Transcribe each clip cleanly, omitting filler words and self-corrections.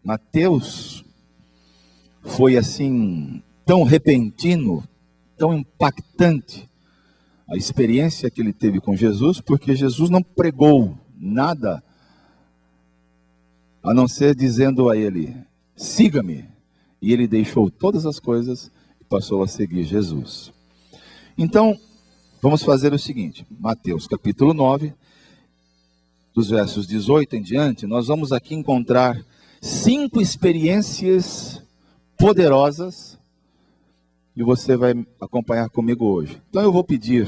Mateus foi assim, tão repentino, tão impactante a experiência que ele teve com Jesus, porque Jesus não pregou nada a não ser dizendo a ele: siga-me. E ele deixou todas as coisas e passou a seguir Jesus. Então, vamos fazer o seguinte: Mateus capítulo 9, dos versos 18 em diante, nós vamos aqui encontrar 5 experiências poderosas e você vai acompanhar comigo hoje. Então eu vou pedir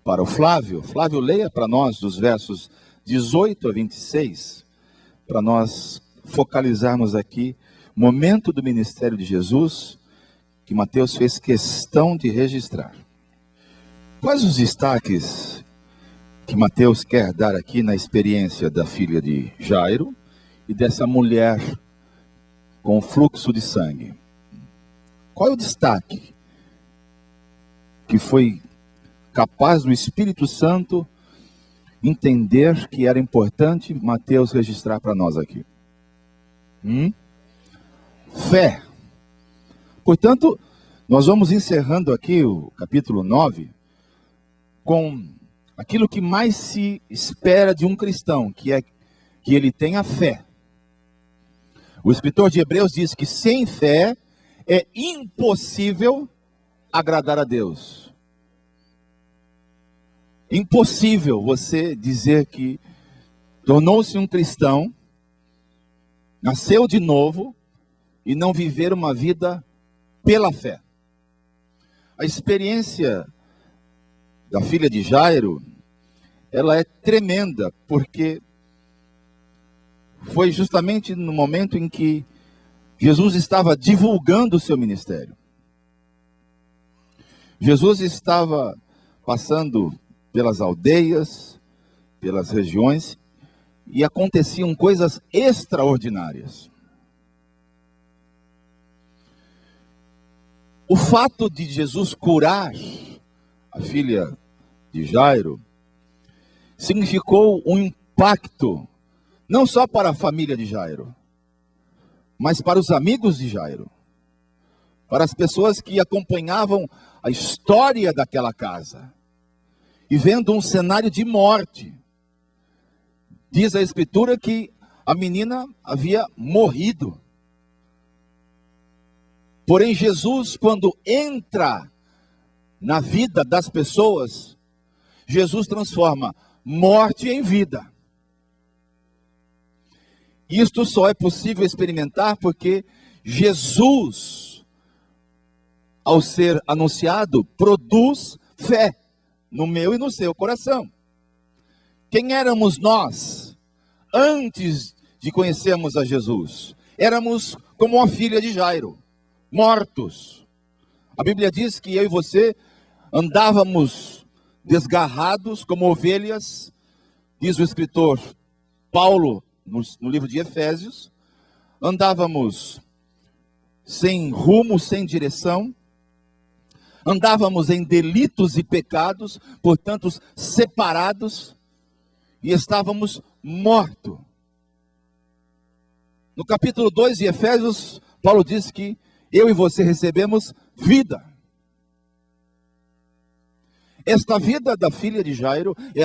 para o Flávio, leia para nós dos versos 18 a 26, para nós focalizarmos aqui o momento do ministério de Jesus, que Mateus fez questão de registrar. Quais os destaques que Mateus quer dar aqui na experiência da filha de Jairo e dessa mulher com fluxo de sangue? Qual é o destaque que foi capaz do Espírito Santo entender que era importante Mateus registrar para nós aqui? Fé. Portanto, nós vamos encerrando aqui o capítulo 9 com aquilo que mais se espera de um cristão, que é que ele tenha fé. O escritor de Hebreus diz que sem fé é impossível agradar a Deus. Impossível você dizer que tornou-se um cristão, nasceu de novo e não viver uma vida pela fé. A experiência da filha de Jairo, ela é tremenda, porque foi justamente no momento em que Jesus estava divulgando o seu ministério. Jesus estava passando pelas aldeias, pelas regiões, e aconteciam coisas extraordinárias. O fato de Jesus curar a filha de Jairo significou um impacto, não só para a família de Jairo, mas para os amigos de Jairo, para as pessoas que acompanhavam a história daquela casa, e vendo um cenário de morte. Diz a Escritura que a menina havia morrido. Porém, Jesus, quando entra na vida das pessoas, Jesus transforma morte em vida. Isto só é possível experimentar porque Jesus, ao ser anunciado, produz fé no meu e no seu coração. Quem éramos nós antes de conhecermos a Jesus? Éramos como a filha de Jairo, mortos. A Bíblia diz que eu e você andávamos desgarrados como ovelhas, diz o escritor Paulo no livro de Efésios. Andávamos sem rumo, sem direção. Andávamos em delitos e pecados, portanto separados, e estávamos mortos. No capítulo 2 de Efésios, Paulo diz que eu e você recebemos vida. Esta vida da filha de Jairo é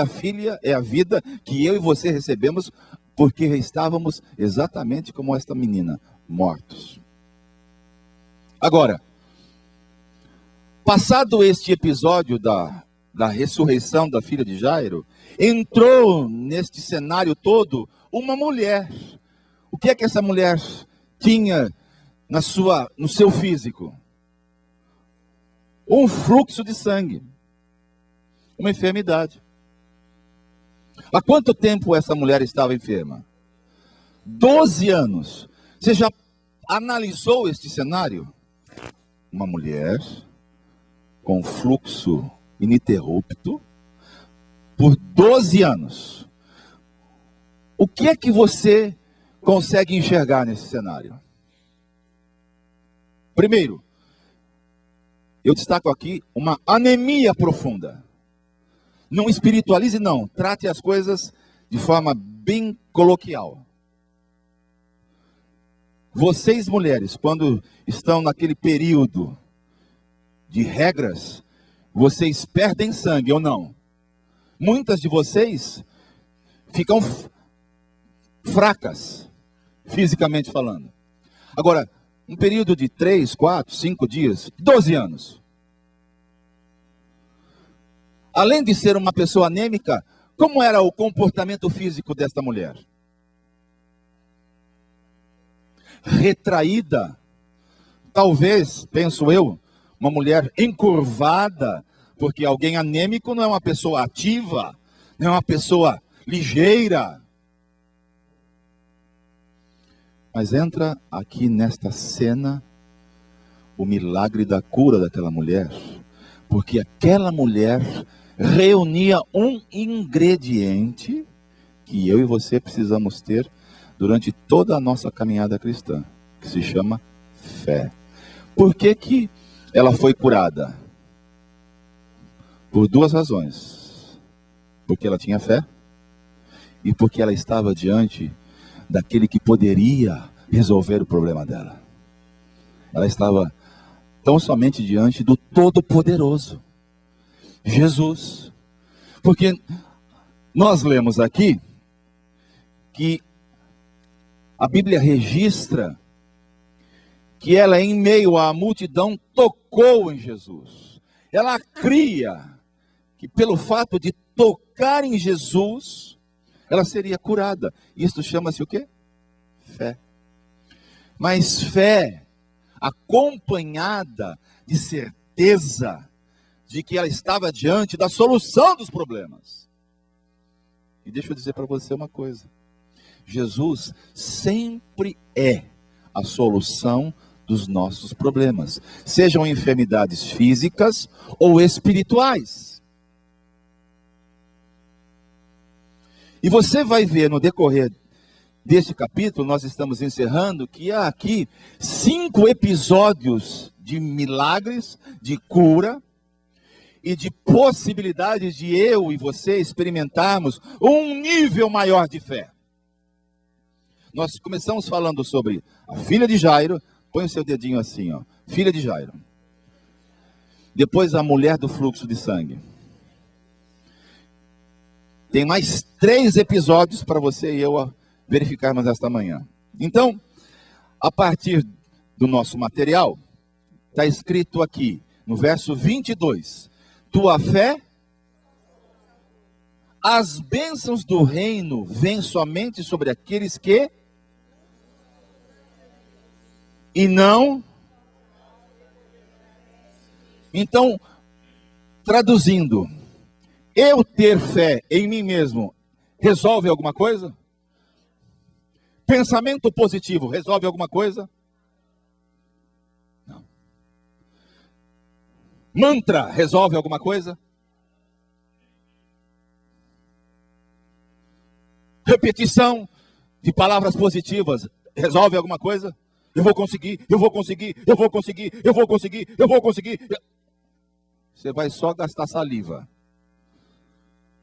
a vida que eu e você recebemos, porque estávamos exatamente como esta menina, mortos. Agora, passado este episódio da ressurreição da filha de Jairo, entrou neste cenário todo uma mulher. O que é que essa mulher tinha no seu físico? Um fluxo de sangue, uma enfermidade. Há quanto tempo essa mulher estava enferma? 12 anos. Você já analisou este cenário? Uma mulher com fluxo ininterrupto por 12 anos. O que é que você consegue enxergar nesse cenário? Primeiro, eu destaco aqui uma anemia profunda. Não espiritualize, não. Trate as coisas de forma bem coloquial. Vocês mulheres, quando estão naquele período de regras, vocês perdem sangue ou não? Muitas de vocês ficam fracas, fisicamente falando. Agora, um período de 3, 4, 5 dias, 12 anos. Além de ser uma pessoa anêmica, como era o comportamento físico desta mulher? Retraída, talvez, penso eu, uma mulher encurvada, porque alguém anêmico não é uma pessoa ativa, não é uma pessoa ligeira. Mas entra aqui nesta cena o milagre da cura daquela mulher, porque aquela mulher reunia um ingrediente que eu e você precisamos ter durante toda a nossa caminhada cristã, que se chama fé. Por que que ela foi curada? Por duas razões. Porque ela tinha fé e porque ela estava diante daquele que poderia resolver o problema dela. Ela estava tão somente diante do Todo-Poderoso, Jesus. Porque nós lemos aqui que a Bíblia registra que ela, em meio à multidão, tocou em Jesus. Ela cria que pelo fato de tocar em Jesus, ela seria curada. Isso chama-se o quê? Fé. Mas fé acompanhada de certeza de que ela estava diante da solução dos problemas. E deixa eu dizer para você uma coisa. Jesus sempre é a solução dos nossos problemas, sejam enfermidades físicas ou espirituais. E você vai ver no decorrer deste capítulo, nós estamos encerrando, que há aqui 5 episódios de milagres, de cura e de possibilidades de eu e você experimentarmos um nível maior de fé. Nós começamos falando sobre a filha de Jairo. Põe o seu dedinho assim, ó. Filha de Jairo. Depois a mulher do fluxo de sangue. Tem mais 3 episódios para você e eu verificarmos esta manhã. Então, a partir do nosso material, está escrito aqui, no verso 22. Tua fé, as bênçãos do reino vêm somente sobre aqueles que... E não. Então, traduzindo, eu ter fé em mim mesmo resolve alguma coisa? Pensamento positivo resolve alguma coisa? Não. Mantra resolve alguma coisa? Repetição de palavras positivas resolve alguma coisa? Eu vou conseguir, eu vou conseguir, eu vou conseguir, eu vou conseguir, eu vou conseguir. Você vai só gastar saliva.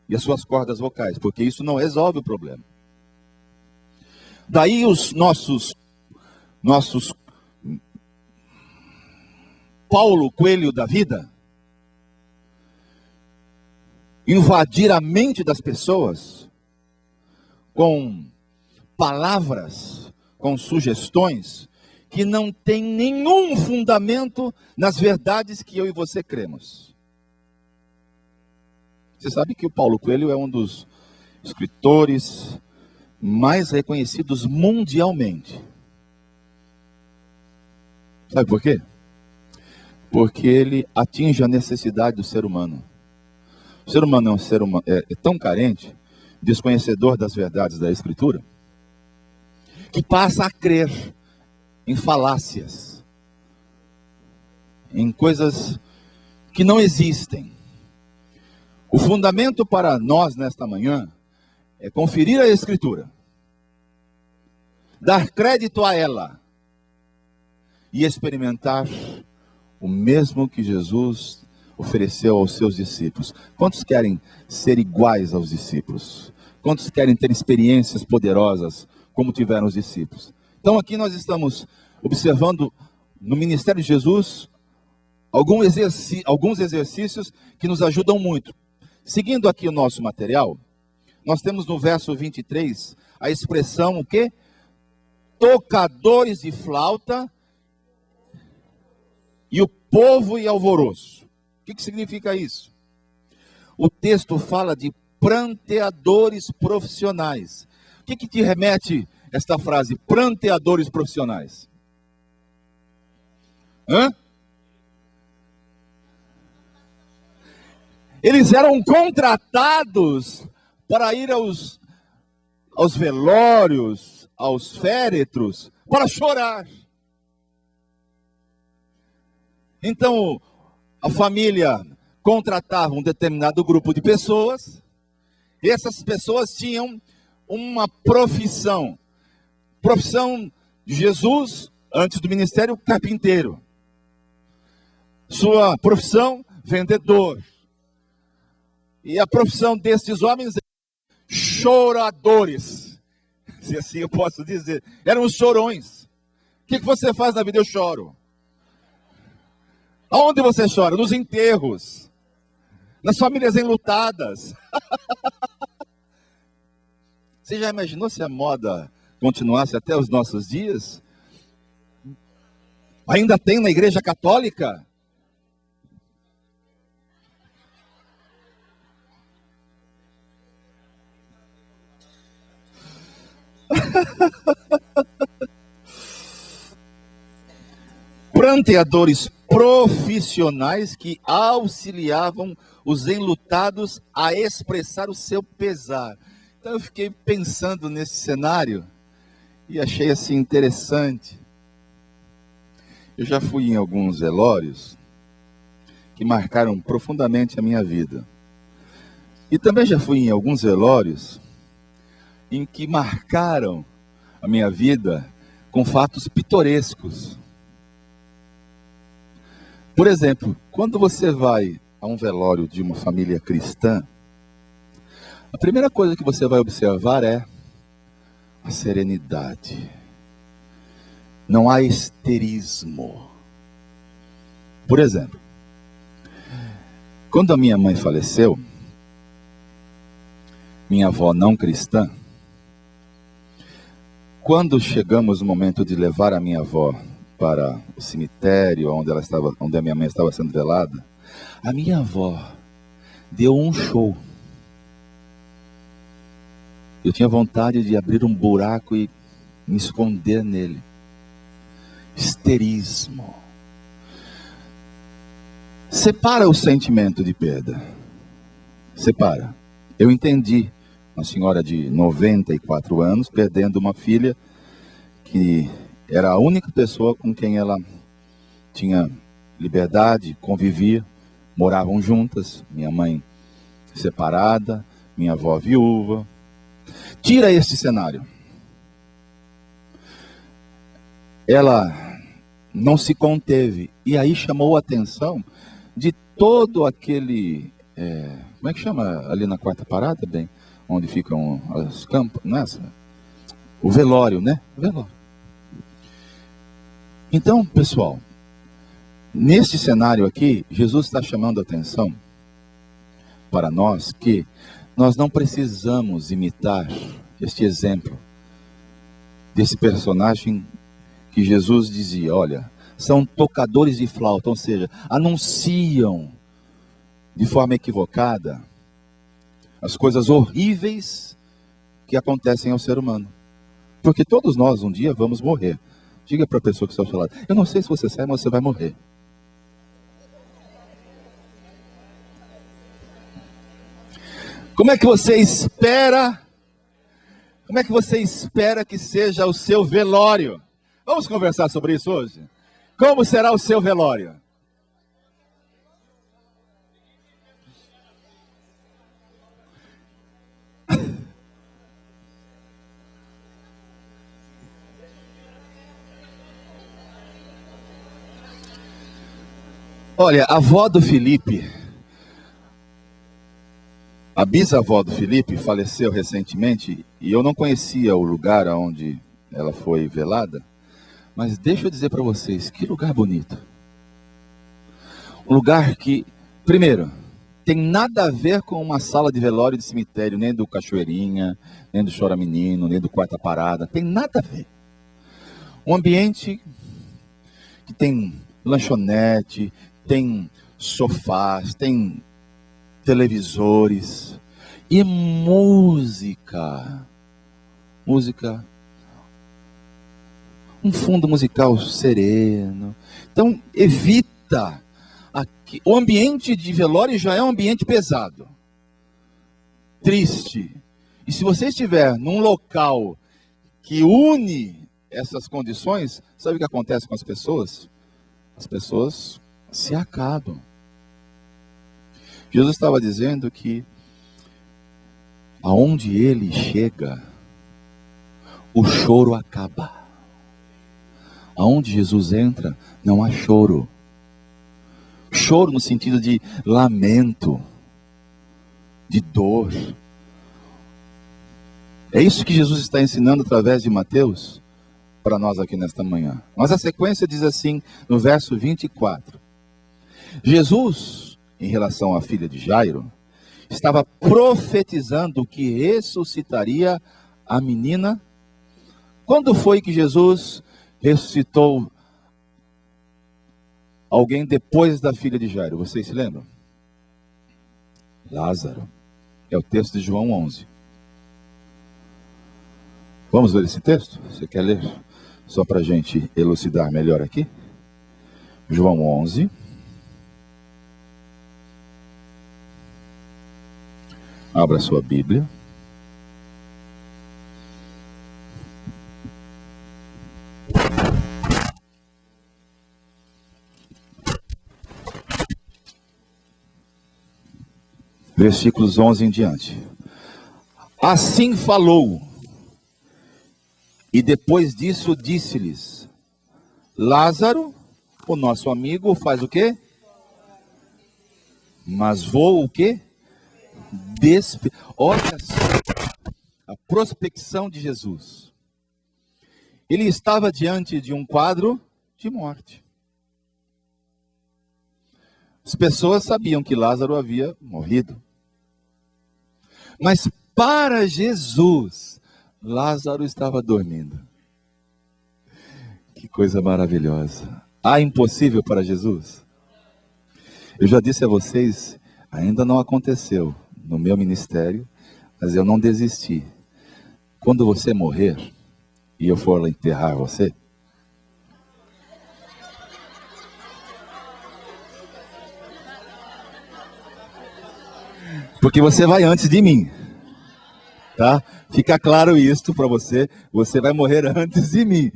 E as suas cordas vocais, porque isso não resolve o problema. Daí os nossos Paulo Coelho da vida, invadir a mente das pessoas com palavras, com sugestões, que não tem nenhum fundamento nas verdades que eu e você cremos. Você sabe que o Paulo Coelho é um dos escritores mais reconhecidos mundialmente. Sabe por quê? Porque ele atinge a necessidade do ser humano. O ser humano é um ser humano, é tão carente, desconhecedor das verdades da Escritura, que passa a crer em falácias, em coisas que não existem. O fundamento para nós nesta manhã é conferir a Escritura, dar crédito a ela e experimentar o mesmo que Jesus ofereceu aos seus discípulos. Quantos querem ser iguais aos discípulos? Quantos querem ter experiências poderosas como tiveram os discípulos? Então aqui nós estamos observando no ministério de Jesus alguns exercícios que nos ajudam muito. Seguindo aqui o nosso material, nós temos no verso 23 a expressão o quê? Tocadores de flauta e o povo e alvoroço. O que significa isso? O texto fala de pranteadores profissionais. O que te remete esta frase, pranteadores profissionais? Eles eram contratados para ir aos velórios, aos féretros, para chorar. Então, a família contratava um determinado grupo de pessoas, e essas pessoas tinham uma profissão. Profissão de Jesus, antes do ministério, carpinteiro. Sua profissão, vendedor. E a profissão destes homens é choradores, se assim eu posso dizer. Eram os chorões. O que você faz na vida? Eu choro. Aonde você chora? Nos enterros, nas famílias enlutadas. Você já imaginou se a moda continuasse até os nossos dias? Ainda tem na Igreja Católica? Pranteadores profissionais que auxiliavam os enlutados a expressar o seu pesar. Então eu fiquei pensando nesse cenário e achei assim interessante. Eu já fui em alguns velórios que marcaram profundamente a minha vida. E também já fui em alguns velórios em que marcaram a minha vida com fatos pitorescos. Por exemplo, quando você vai a um velório de uma família cristã, a primeira coisa que você vai observar é a serenidade. Não há histerismo. Por exemplo, quando a minha mãe faleceu, minha avó não cristã, quando chegamos no momento de levar a minha avó para o cemitério onde a minha mãe estava sendo velada, a minha avó deu um show. Eu tinha vontade de abrir um buraco e me esconder nele. Histerismo. Separa o sentimento de perda. Separa. Eu entendi uma senhora de 94 anos perdendo uma filha que era a única pessoa com quem ela tinha liberdade, convivia, moravam juntas, minha mãe separada, minha avó viúva. Tira esse cenário. Ela não se conteve e aí chamou a atenção de todo aquele, como é que chama ali na quarta parada, bem, onde ficam as campas, nessa? O velório, né? O velório. Então, pessoal, neste cenário aqui, Jesus está chamando a atenção para nós que nós não precisamos imitar este exemplo desse personagem que Jesus dizia, olha, são tocadores de flauta, ou seja, anunciam de forma equivocada as coisas horríveis que acontecem ao ser humano. Porque todos nós um dia vamos morrer. Diga para a pessoa que está ao seu lado, eu não sei se você sabe, mas você vai morrer. Como é que você espera? Como é que você espera que seja o seu velório? Vamos conversar sobre isso hoje? Como será o seu velório? Olha, a avó do Felipe, a bisavó do Felipe faleceu recentemente e eu não conhecia o lugar onde ela foi velada. Mas deixa eu dizer para vocês, que lugar bonito. Um lugar que, primeiro, tem nada a ver com uma sala de velório de cemitério, nem do Cachoeirinha, nem do Chora Menino, nem do Quarta Parada. Tem nada a ver. Um ambiente que tem lanchonete, tem sofás, tem televisores e música. Música, um fundo musical sereno. Então, evita. Aqui. O ambiente de velório já é um ambiente pesado, triste. E se você estiver num local que une essas condições, sabe o que acontece com as pessoas? As pessoas se acabam. Jesus estava dizendo que aonde ele chega, o choro acaba. Aonde Jesus entra, não há choro. Choro no sentido de lamento, de dor. É isso que Jesus está ensinando através de Mateus para nós aqui nesta manhã. Mas a sequência diz assim, no verso 24. Jesus, em relação à filha de Jairo, estava profetizando que ressuscitaria a menina. Quando foi que Jesus ressuscitou alguém depois da filha de Jairo? Vocês se lembram? Lázaro. É o texto de João 11. Vamos ver esse texto? Você quer ler? Só para a gente elucidar melhor aqui. João 11. Abra sua Bíblia. Versículos 11 em diante. Assim falou, e depois disso disse-lhes: Lázaro, o nosso amigo, faz o quê? Mas vou o quê? Olha só a prospecção de Jesus. Ele estava diante de um quadro de morte. As pessoas sabiam que Lázaro havia morrido. Mas para Jesus, Lázaro estava dormindo. Que coisa maravilhosa. Há impossível para Jesus? Eu já disse a vocês, ainda não aconteceu no meu ministério, mas eu não desisti. Quando você morrer e eu for lá enterrar você, porque você vai antes de mim, tá? Fica claro isso para você, você vai morrer antes de mim.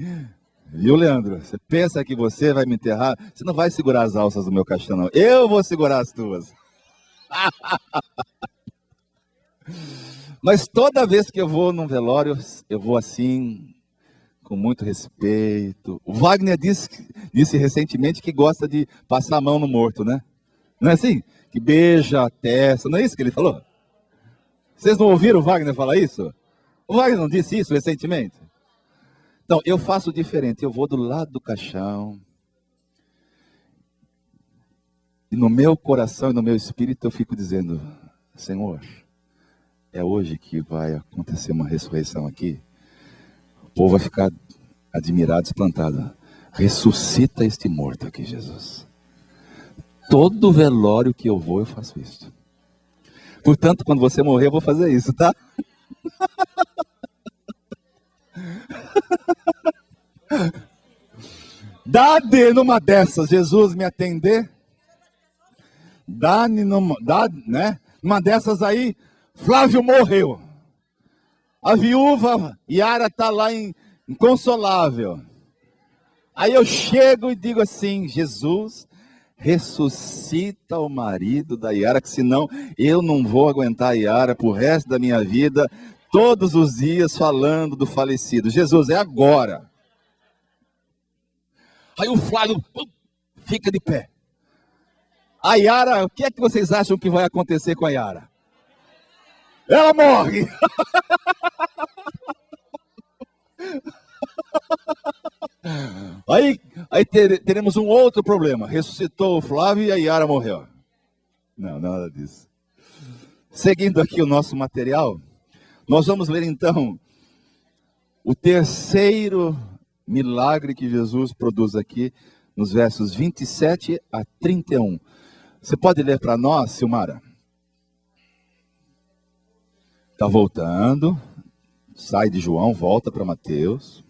Viu, Leandro? Você pensa que você vai me enterrar? Você não vai segurar as alças do meu caixão, não. Eu vou segurar as tuas. Mas toda vez que eu vou num velório, eu vou assim, com muito respeito. O Wagner disse recentemente que gosta de passar a mão no morto, né? Não é assim? Que beija a testa, não é isso que ele falou? Vocês não ouviram o Wagner falar isso? O Wagner não disse isso recentemente? Então, eu faço diferente, eu vou do lado do caixão. E no meu coração e no meu espírito eu fico dizendo: Senhor, é hoje que vai acontecer uma ressurreição aqui. O povo vai ficar admirado, espantado. Ressuscita este morto aqui, Jesus. Todo velório que eu vou, eu faço isso. Portanto, quando você morrer, eu vou fazer isso, tá? Dá-de numa dessas, Jesus me atender. Numa dessas aí, Flávio morreu. A viúva Yara está lá inconsolável. Aí eu chego e digo assim: Jesus, ressuscita o marido da Yara, que senão eu não vou aguentar a Yara pro resto da minha vida, todos os dias falando do falecido. Jesus, é agora. Aí o Flávio fica de pé. A Yara, o que é que vocês acham que vai acontecer com a Yara? Ela morre. Aí teremos um outro problema. Ressuscitou o Flávio e a Yara morreu. Não, nada disso. Seguindo aqui o nosso material, nós vamos ler então o terceiro milagre que Jesus produz aqui, nos versos 27 a 31. Você pode ler para nós, Silmara? Está voltando. Sai de João, volta para Mateus.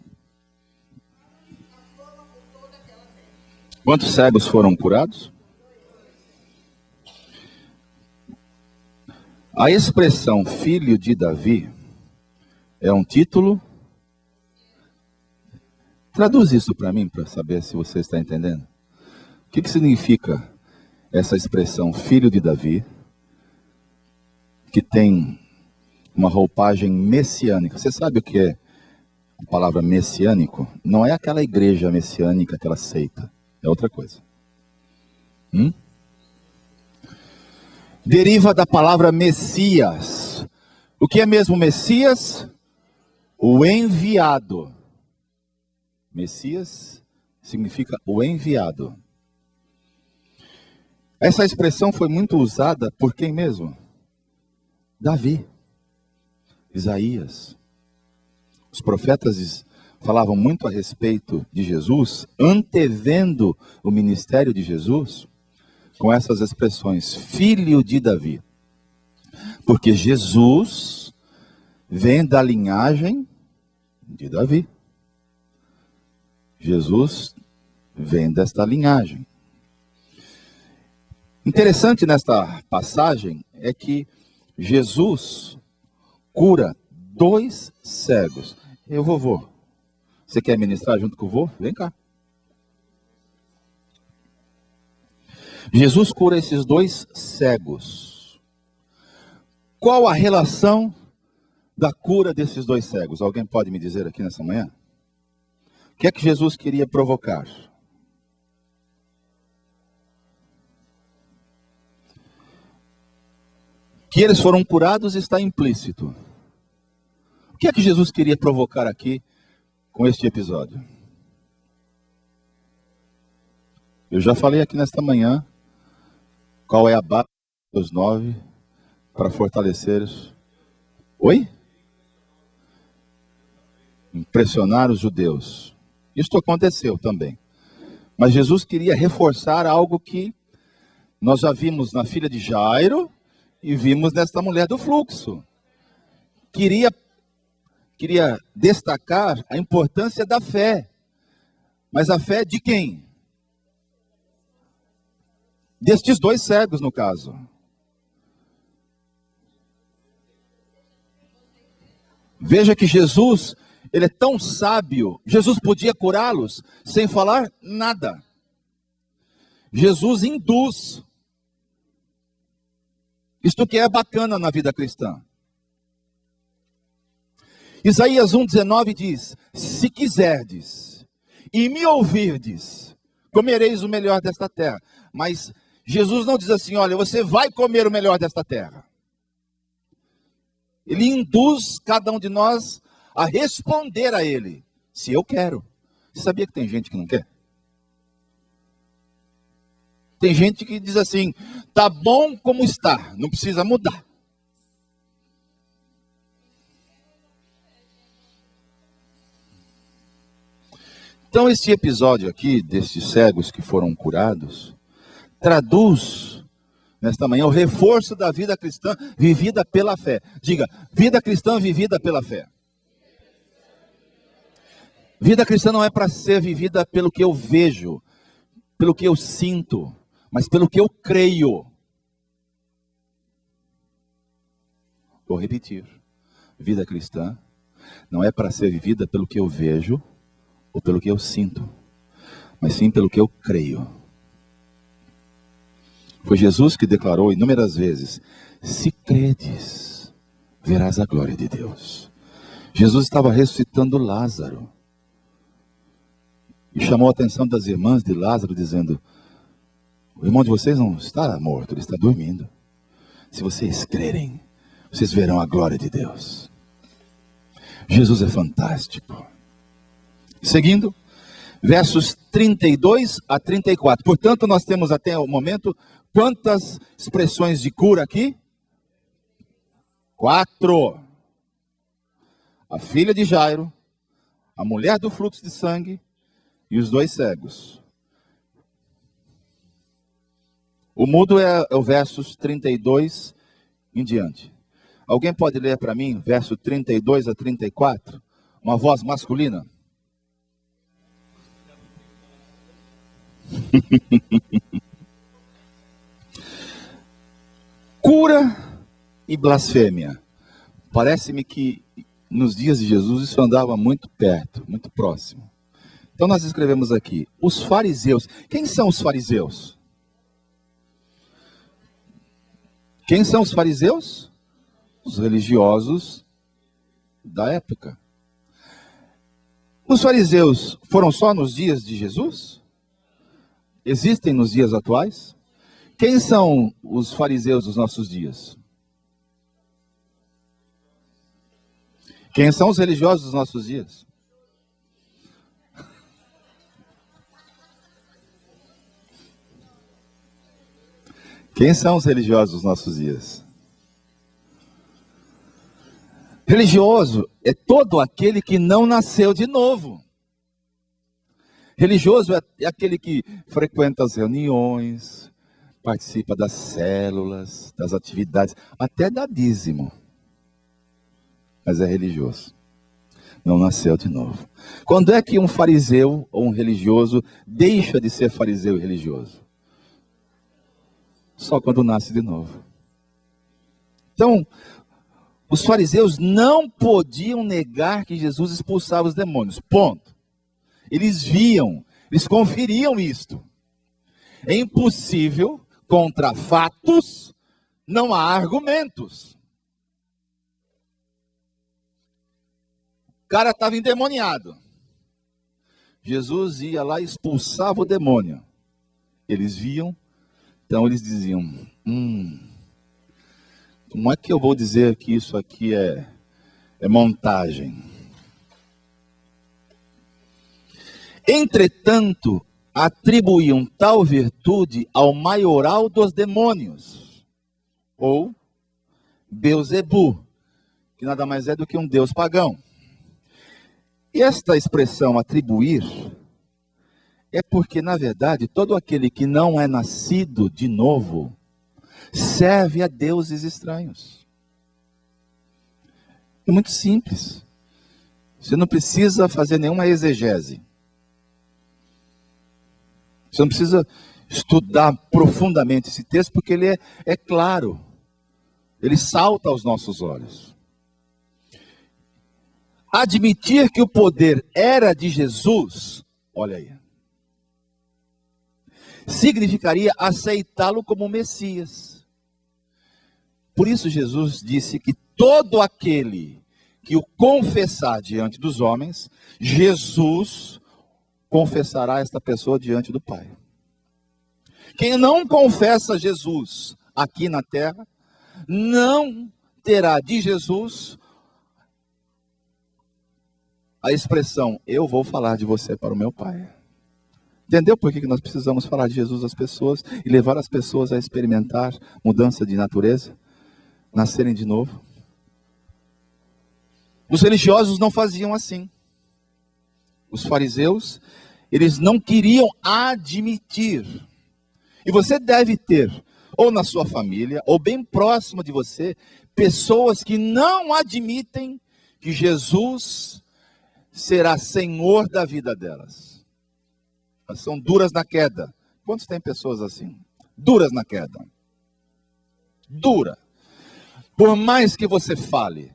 Quantos cegos foram curados? A expressão filho de Davi é um título. Traduz isso para mim, para saber se você está entendendo. O que significa essa expressão filho de Davi, que tem uma roupagem messiânica? Você sabe o que é a palavra messiânico? Não é aquela igreja messiânica, aquela seita. É outra coisa. Deriva da palavra Messias. O que é mesmo Messias? O enviado. Messias significa o enviado. Essa expressão foi muito usada por quem mesmo? Davi, Isaías. Os profetas falavam muito a respeito de Jesus, antevendo o ministério de Jesus, com essas expressões, filho de Davi. Porque Jesus vem da linhagem de Davi. Jesus vem desta linhagem. Interessante nesta passagem é que Jesus cura 2 cegos. Vovô, você quer ministrar junto com o vô? Vem cá. Jesus cura esses 2 cegos. Qual a relação da cura desses 2 cegos? Alguém pode me dizer aqui nessa manhã? O que é que Jesus queria provocar? Que eles foram curados está implícito. O que é que Jesus queria provocar aqui com este episódio? Eu já falei aqui nesta manhã qual é a base dos 9 para fortalecer os... Oi? Impressionar os judeus. Isso aconteceu também. Mas Jesus queria reforçar algo que nós já vimos na filha de Jairo e vimos nesta mulher do fluxo. Queria destacar a importância da fé. Mas a fé de quem? Destes 2 cegos, no caso. Veja que Jesus, ele é tão sábio. Jesus podia curá-los sem falar nada. Jesus induz. Isto que é bacana na vida cristã. Isaías 1,19 diz: se quiserdes e me ouvirdes, comereis o melhor desta terra. Mas Jesus não diz assim: olha, você vai comer o melhor desta terra. Ele induz cada um de nós a responder a ele, se eu quero. Você sabia que tem gente que não quer? Tem gente que diz assim: tá bom como está, não precisa mudar. Então este episódio aqui, destes cegos que foram curados, traduz nesta manhã o reforço da vida cristã vivida pela fé. Diga, vida cristã vivida pela fé. Vida cristã não é para ser vivida pelo que eu vejo, pelo que eu sinto, mas pelo que eu creio. Vou repetir. Vida cristã não é para ser vivida pelo que eu vejo ou pelo que eu sinto, mas sim pelo que eu creio. Foi Jesus que declarou inúmeras vezes: se credes, verás a glória de Deus. Jesus estava ressuscitando Lázaro e chamou a atenção das irmãs de Lázaro, dizendo: o irmão de vocês não está morto, ele está dormindo. Se vocês crerem, vocês verão a glória de Deus. Jesus é fantástico. Seguindo, versos 32 a 34. Portanto, nós temos até o momento quantas expressões de cura aqui? 4. A filha de Jairo, a mulher do fluxo de sangue e os 2 cegos. O mudo é o versos 32 em diante. Alguém pode ler para mim, verso 32 a 34? Uma voz masculina. Cura e blasfêmia. Parece-me que nos dias de Jesus isso andava muito perto, muito próximo. Então nós escrevemos aqui, os fariseus. Quem são os fariseus? Quem são os fariseus? Os religiosos da época. Os fariseus foram só nos dias de Jesus? Existem nos dias atuais? Quem são os fariseus dos nossos dias? Quem são os religiosos dos nossos dias? Quem são os religiosos dos nossos dias? Religioso é todo aquele que não nasceu de novo. Religioso é aquele que frequenta as reuniões, participa das células, das atividades, até dá dízimo. Mas é religioso. Não nasceu de novo. Quando é que um fariseu ou um religioso deixa de ser fariseu e religioso? Só quando nasce de novo. Então, os fariseus não podiam negar que Jesus expulsava os demônios. Ponto. Eles viam, eles conferiam isto. É impossível, contra fatos, não há argumentos. O cara estava endemoniado. Jesus ia lá e expulsava o demônio. Eles viam, então eles diziam, como é que eu vou dizer que isso aqui é montagem? Entretanto, atribuíam tal virtude ao maioral dos demônios, ou Beelzebu, que nada mais é do que um deus pagão. E esta expressão atribuir é porque, na verdade, todo aquele que não é nascido de novo serve a deuses estranhos. É muito simples. Você não precisa fazer nenhuma exegese. Você não precisa estudar profundamente esse texto, porque ele é claro. Ele salta aos nossos olhos. Admitir que o poder era de Jesus, olha aí, significaria aceitá-lo como Messias. Por isso Jesus disse que todo aquele que o confessar diante dos homens, Jesus confessará esta pessoa diante do Pai. Quem não confessa Jesus aqui na terra, não terá de Jesus a expressão, eu vou falar de você para o meu Pai. Entendeu por que nós precisamos falar de Jesus às pessoas e levar as pessoas a experimentar mudança de natureza? Nascerem de novo? Os religiosos não faziam assim. Os fariseus, eles não queriam admitir. E você deve ter, ou na sua família, ou bem próximo de você, pessoas que não admitem que Jesus será Senhor da vida delas. Elas são duras na queda. Quantos tem pessoas assim? Duras na queda. Dura. Por mais que você fale,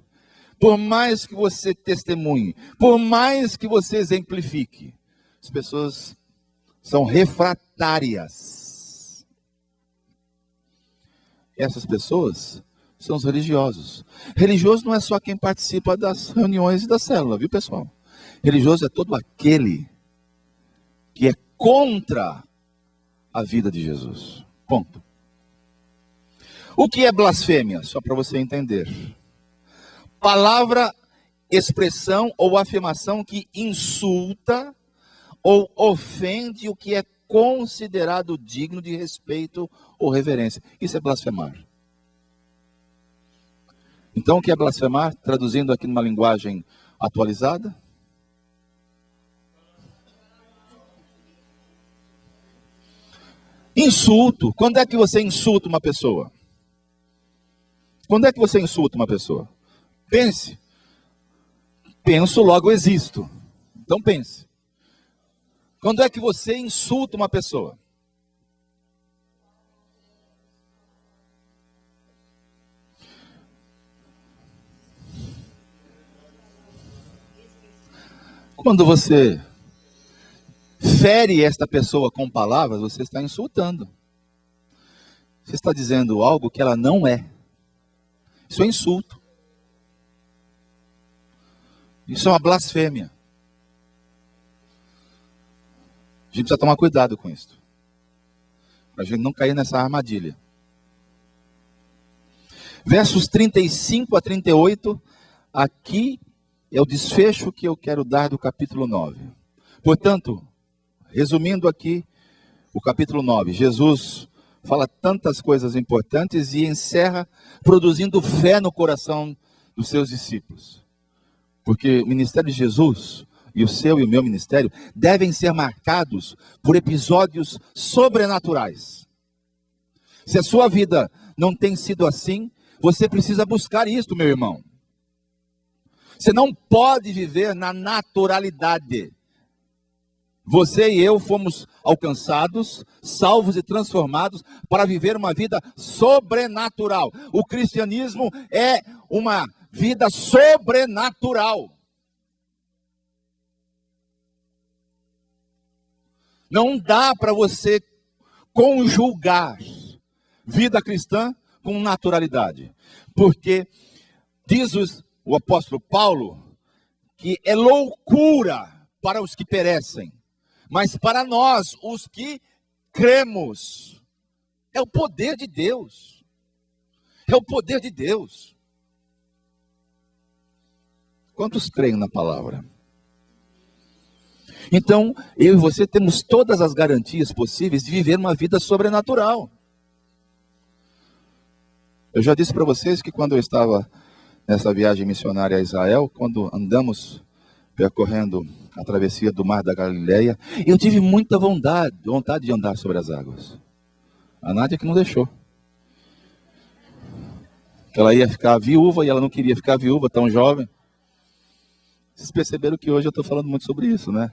por mais que você testemunhe, por mais que você exemplifique, as pessoas são refratárias. Essas pessoas são os religiosos. Religioso não é só quem participa das reuniões e da célula, viu, pessoal? Religioso é todo aquele que é contra a vida de Jesus. Ponto. O que é blasfêmia? Só para você entender. Palavra, expressão ou afirmação que insulta ou ofende o que é considerado digno de respeito ou reverência. Isso é blasfemar. Então, o que é blasfemar? Traduzindo aqui numa linguagem atualizada. Insulto. Quando é que você insulta uma pessoa? Quando é que você insulta uma pessoa? Pense. Penso, logo existo. Então pense. Quando é que você insulta uma pessoa? Quando você fere esta pessoa com palavras, você está insultando. Você está dizendo algo que ela não é. Isso é insulto. Isso é uma blasfêmia. A gente precisa tomar cuidado com isso, para a gente não cair nessa armadilha. Versos 35 a 38, aqui é o desfecho que eu quero dar do capítulo 9. Portanto, resumindo aqui o capítulo 9, Jesus fala tantas coisas importantes e encerra produzindo fé no coração dos seus discípulos. Porque o ministério de Jesus, e o seu e o meu ministério, devem ser marcados por episódios sobrenaturais. Se a sua vida não tem sido assim, você precisa buscar isto, meu irmão. Você não pode viver na naturalidade. Você e eu fomos alcançados, salvos e transformados para viver uma vida sobrenatural. O cristianismo é uma vida sobrenatural. Não dá para você conjugar vida cristã com naturalidade. Porque diz o apóstolo Paulo que é loucura para os que perecem, mas para nós, os que cremos, é o poder de Deus. É o poder de Deus. Quantos creem na palavra? Então, eu e você temos todas as garantias possíveis de viver uma vida sobrenatural. Eu já disse para vocês que quando eu estava nessa viagem missionária a Israel, quando andamos percorrendo a travessia do Mar da Galileia, eu tive muita vontade de andar sobre as águas. A Nádia que não deixou. Ela ia ficar viúva e ela não queria ficar viúva, tão jovem. Vocês perceberam que hoje eu estou falando muito sobre isso, né?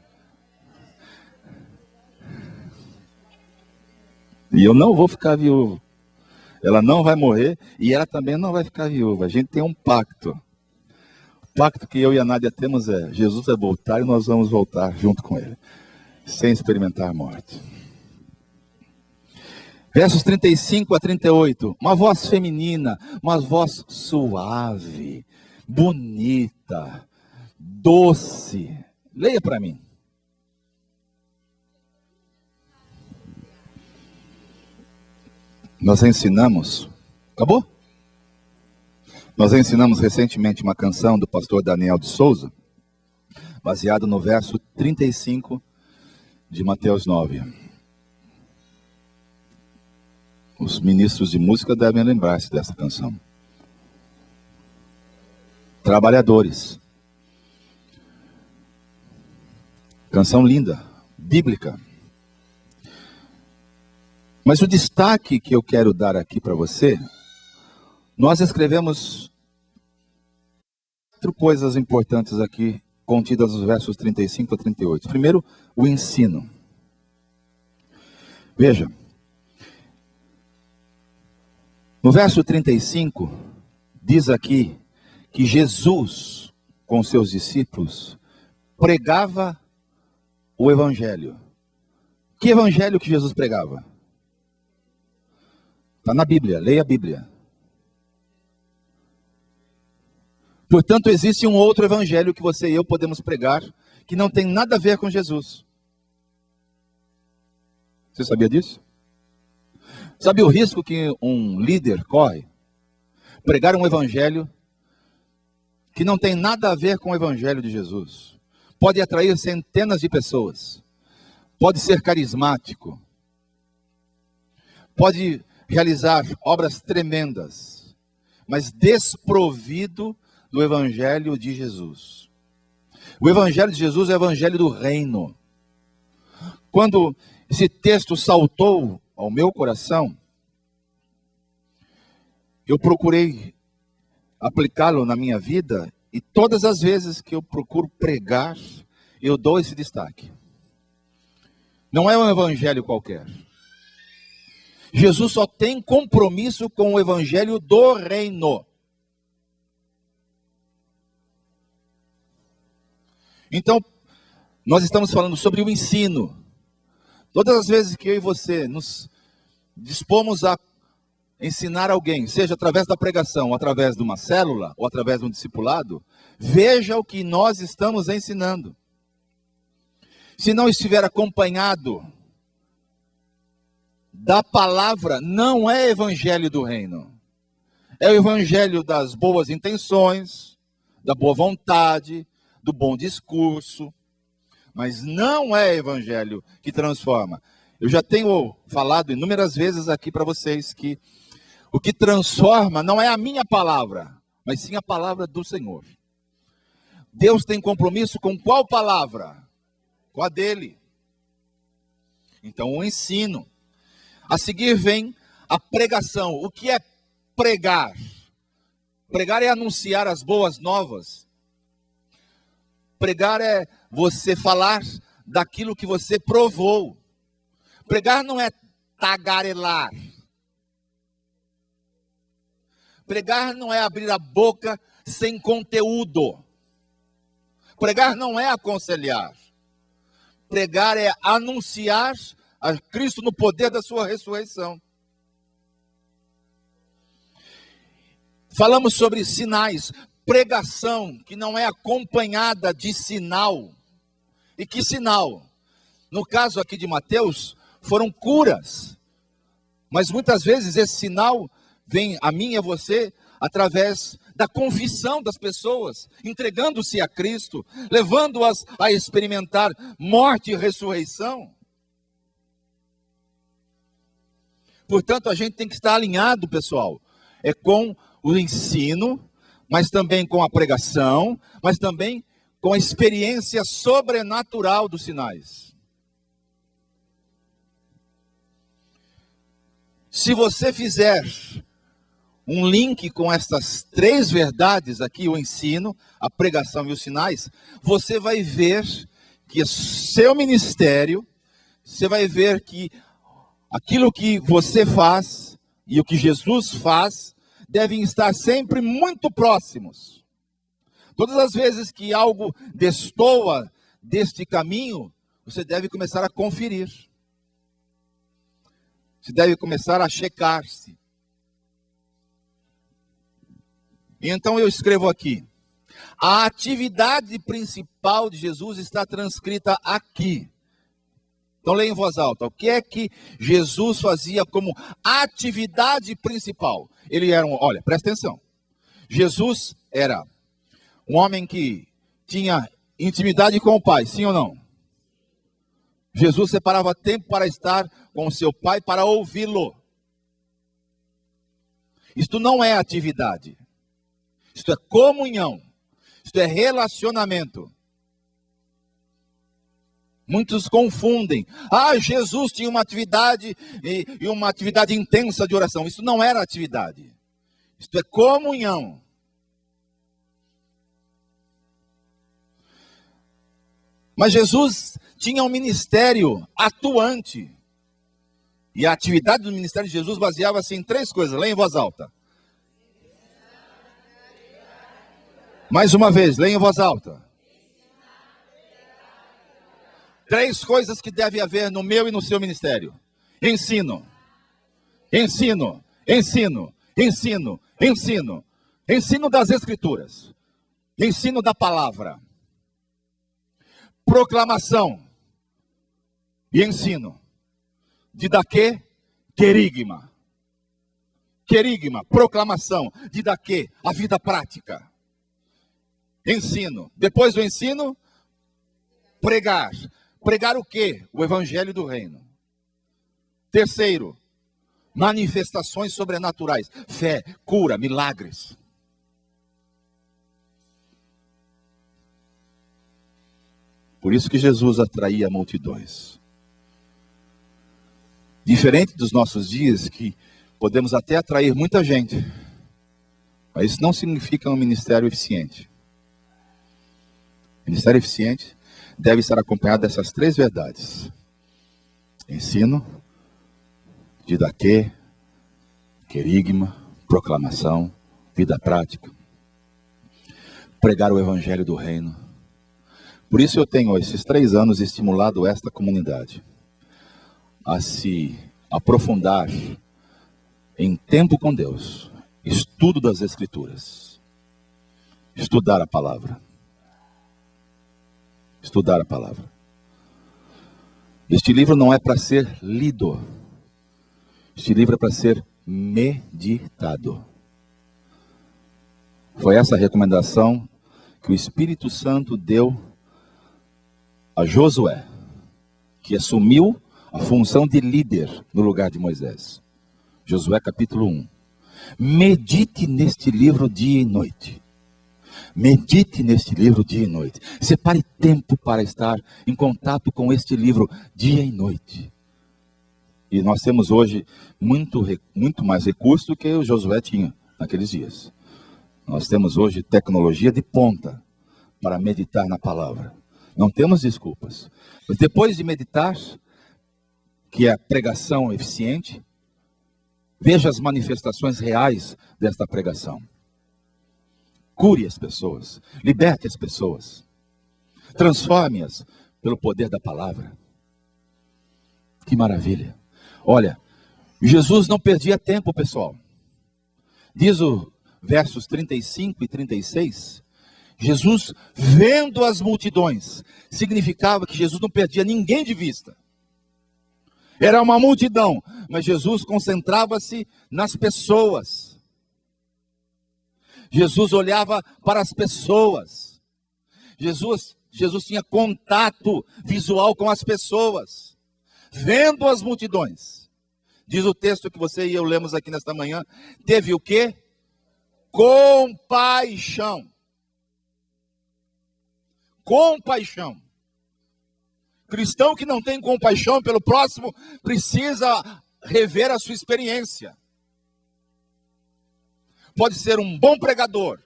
E eu não vou ficar viúvo. Ela não vai morrer e ela também não vai ficar viúva. A gente tem um pacto. O pacto que eu e a Nádia temos é: Jesus vai voltar e nós vamos voltar junto com ele, sem experimentar a morte. Versos 35 a 38. Uma voz feminina, uma voz suave, bonita, doce. Leia para mim. Nós ensinamos, acabou? Nós ensinamos recentemente uma canção do pastor Daniel de Souza, baseado no verso 35 de Mateus 9. Os ministros de música devem lembrar-se dessa canção. Trabalhadores. Canção linda, bíblica. Mas o destaque que eu quero dar aqui para você, nós escrevemos 4 coisas importantes aqui, contidas nos versos 35 a 38. Primeiro, o ensino. Veja, no verso 35, diz aqui que Jesus, com seus discípulos, pregava o evangelho. Que evangelho que Jesus pregava? Está na Bíblia, leia a Bíblia. Portanto, existe um outro evangelho que você e eu podemos pregar, que não tem nada a ver com Jesus. Você sabia disso? Sabe o risco que um líder corre? Pregar um evangelho que não tem nada a ver com o evangelho de Jesus. Pode atrair centenas de pessoas, pode ser carismático, pode realizar obras tremendas, mas desprovido do Evangelho de Jesus. O Evangelho de Jesus é o Evangelho do reino. Quando esse texto saltou ao meu coração, eu procurei aplicá-lo na minha vida, e todas as vezes que eu procuro pregar, eu dou esse destaque. Não é um evangelho qualquer. Jesus só tem compromisso com o evangelho do reino. Então, nós estamos falando sobre o ensino. Todas as vezes que eu e você nos dispomos a ensinar alguém, seja através da pregação, ou através de uma célula, ou através de um discipulado, veja o que nós estamos ensinando. Se não estiver acompanhado da palavra, não é evangelho do reino. É o evangelho das boas intenções, da boa vontade, do bom discurso, mas não é evangelho que transforma. Eu já tenho falado inúmeras vezes aqui para vocês que o que transforma não é a minha palavra, mas sim a palavra do Senhor. Deus tem compromisso com qual palavra? Com a dele. Então, o ensino. A seguir vem a pregação. O que é pregar? Pregar é anunciar as boas novas. Pregar é você falar daquilo que você provou. Pregar não é tagarelar. Pregar não é abrir a boca sem conteúdo. Pregar não é aconselhar. Pregar é anunciar a Cristo no poder da sua ressurreição. Falamos sobre sinais. Pregação que não é acompanhada de sinal. E que sinal? No caso aqui de Mateus, foram curas. Mas muitas vezes esse sinal vem a mim e a você através da confissão das pessoas, entregando-se a Cristo, levando-as a experimentar morte e ressurreição. Portanto, a gente tem que estar alinhado, pessoal, com o ensino, mas também com a pregação, mas também com a experiência sobrenatural dos sinais. Se você fizer um link com essas três verdades aqui, o ensino, a pregação e os sinais, você vai ver que seu ministério, você vai ver que aquilo que você faz e o que Jesus faz devem estar sempre muito próximos. Todas as vezes que algo destoa deste caminho, você deve começar a conferir. Você deve começar a checar-se. Então eu escrevo aqui: a atividade principal de Jesus está transcrita aqui. Então leia em voz alta. O que é que Jesus fazia como atividade principal? Ele era olha, presta atenção. Jesus era um homem que tinha intimidade com o Pai, sim ou não? Jesus separava tempo para estar com o seu Pai, para ouvi-lo. Isto não é atividade. Isto é comunhão. Isto é relacionamento. Muitos confundem. Jesus tinha uma atividade e uma atividade intensa de oração. Isso não era atividade. Isto é comunhão. Mas Jesus tinha um ministério atuante. E a atividade do ministério de Jesus baseava-se em três coisas. Leia em voz alta. Mais uma vez, leia em voz alta. Três coisas que deve haver no meu e no seu ministério. Ensino. Ensino. Ensino. Ensino. Ensino. Ensino das Escrituras. Ensino da palavra. Proclamação. E ensino. Didaquê, querigma. Querigma, proclamação. Didaquê, a vida prática. Ensino. Depois do ensino, pregar. pregar o quê? O evangelho do reino. Terceiro, manifestações sobrenaturais. Fé, cura, milagres. Por isso que Jesus atraía multidões. Diferente dos nossos dias, que podemos até atrair muita gente, mas isso não significa um ministério eficiente. Ministério eficiente deve estar acompanhado dessas três verdades: ensino, didaquê, querigma, proclamação, vida prática. Pregar o evangelho do reino. Por isso eu tenho, esses 3 anos, estimulado esta comunidade a se aprofundar em tempo com Deus, estudo das Escrituras, estudar a palavra. Estudar a palavra. Este livro não é para ser lido, este livro é para ser meditado. Foi essa a recomendação que o Espírito Santo deu a Josué, que assumiu a função de líder no lugar de Moisés. Josué capítulo 1. Medite neste livro dia e noite. Medite neste livro dia e noite. Separe tempo para estar em contato com este livro dia e noite. E nós temos hoje muito mais recursos do que o Josué tinha naqueles dias. Nós temos hoje tecnologia de ponta para meditar na palavra. Não temos desculpas. Mas depois de meditar, que é a pregação eficiente, veja as manifestações reais desta pregação. Cure as pessoas, liberte as pessoas, transforme-as pelo poder da palavra. Que maravilha! Olha, Jesus não perdia tempo, pessoal. Diz o versos 35 e 36, Jesus, vendo as multidões, significava que Jesus não perdia ninguém de vista. Era uma multidão, mas Jesus concentrava-se nas pessoas. Jesus olhava para as pessoas. Jesus tinha contato visual com as pessoas. Vendo as multidões. Diz o texto que você e eu lemos aqui nesta manhã. Teve o quê? Compaixão. Compaixão. Cristão que não tem compaixão pelo próximo precisa rever a sua experiência. Pode ser um bom pregador,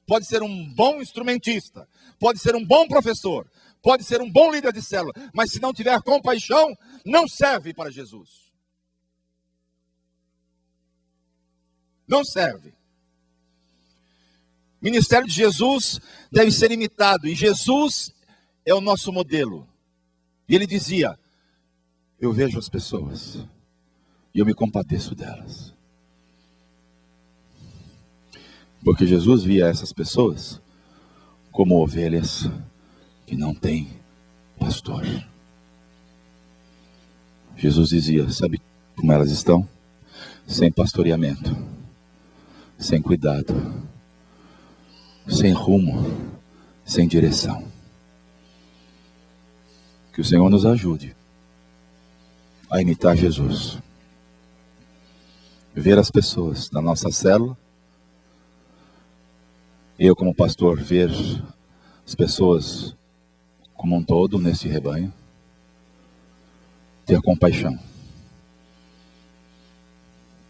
pode ser um bom instrumentista, pode ser um bom professor, pode ser um bom líder de célula, mas se não tiver compaixão, não serve para Jesus. Não serve. O ministério de Jesus deve ser imitado, e Jesus é o nosso modelo. E ele dizia: eu vejo as pessoas e eu me compadeço delas. Porque Jesus via essas pessoas como ovelhas que não têm pastor. Jesus dizia: sabe como elas estão? Sem pastoreamento, sem cuidado, sem rumo, sem direção. Que o Senhor nos ajude a imitar Jesus. Ver as pessoas da nossa célula. Eu, como pastor, ver as pessoas como um todo nesse rebanho. Ter compaixão.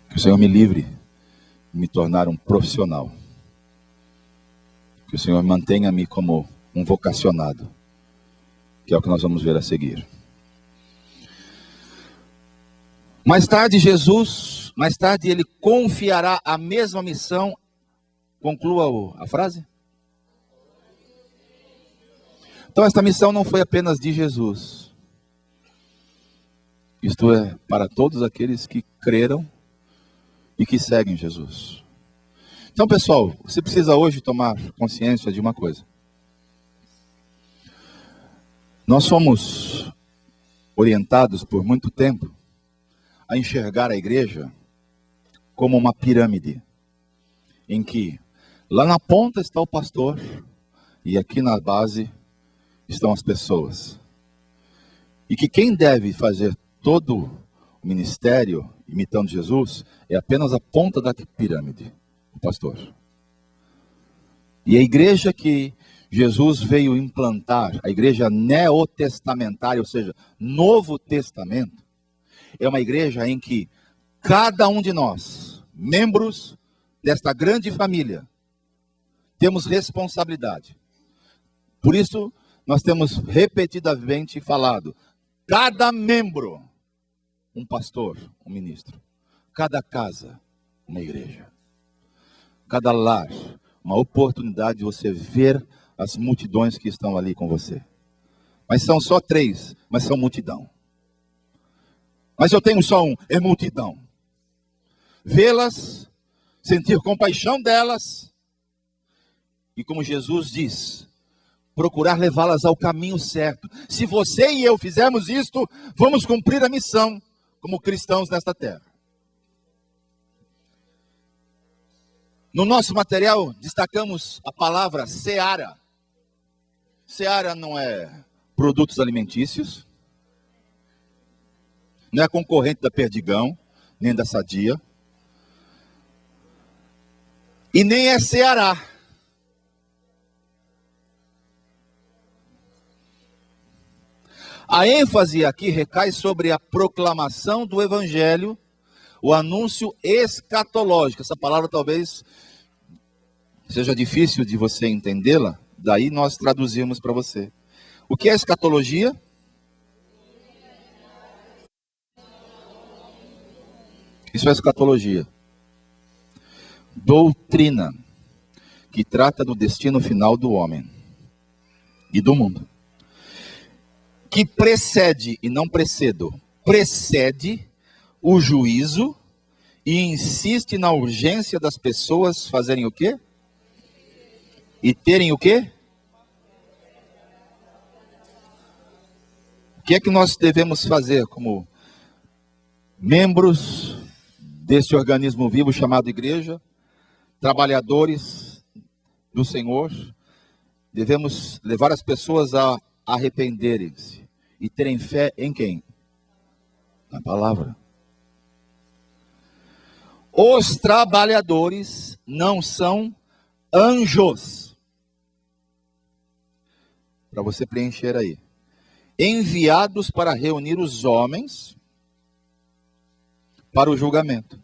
Que o Senhor me livre de me tornar um profissional. Que o Senhor mantenha-me como um vocacionado. Que é o que nós vamos ver a seguir. Mais tarde ele confiará a mesma missão. Conclua a frase. Então esta missão não foi apenas de Jesus. Isto é para todos aqueles que creram e que seguem Jesus. Então, pessoal, você precisa hoje tomar consciência de uma coisa. Nós fomos orientados por muito tempo a enxergar a igreja como uma pirâmide, em que lá na ponta está o pastor e aqui na base estão as pessoas. E que quem deve fazer todo o ministério imitando Jesus é apenas a ponta da pirâmide, o pastor. E a igreja que Jesus veio implantar, a igreja neotestamentária, ou seja, Novo Testamento, é uma igreja em que cada um de nós, membros desta grande família, temos responsabilidade. Por isso, nós temos repetidamente falado, cada membro, um pastor, um ministro. Cada casa, uma igreja. Cada lar, uma oportunidade de você ver as multidões que estão ali com você. Mas são só 3, mas são multidão. Mas eu tenho só um, é multidão. Vê-las, sentir compaixão delas, e como Jesus diz, procurar levá-las ao caminho certo. Se você e eu fizermos isto, vamos cumprir a missão como cristãos nesta terra. No nosso material, destacamos a palavra seara. Seara não é produtos alimentícios, não é concorrente da Perdigão, nem da Sadia, e nem é Ceará. A ênfase aqui recai sobre a proclamação do Evangelho, o anúncio escatológico. Essa palavra talvez seja difícil de você entendê-la, daí nós traduzimos para você. O que é escatologia? Isso é escatologia. Doutrina que trata do destino final do homem e do mundo. Que precede, e não precedo, precede o juízo e insiste na urgência das pessoas fazerem o quê? E terem o quê? O que é que nós devemos fazer como membros deste organismo vivo chamado igreja, trabalhadores do Senhor? Devemos levar as pessoas a arrependerem-se e terem fé em quem? Na palavra. Os trabalhadores não são anjos. Para você preencher aí. Enviados para reunir os homens para o julgamento.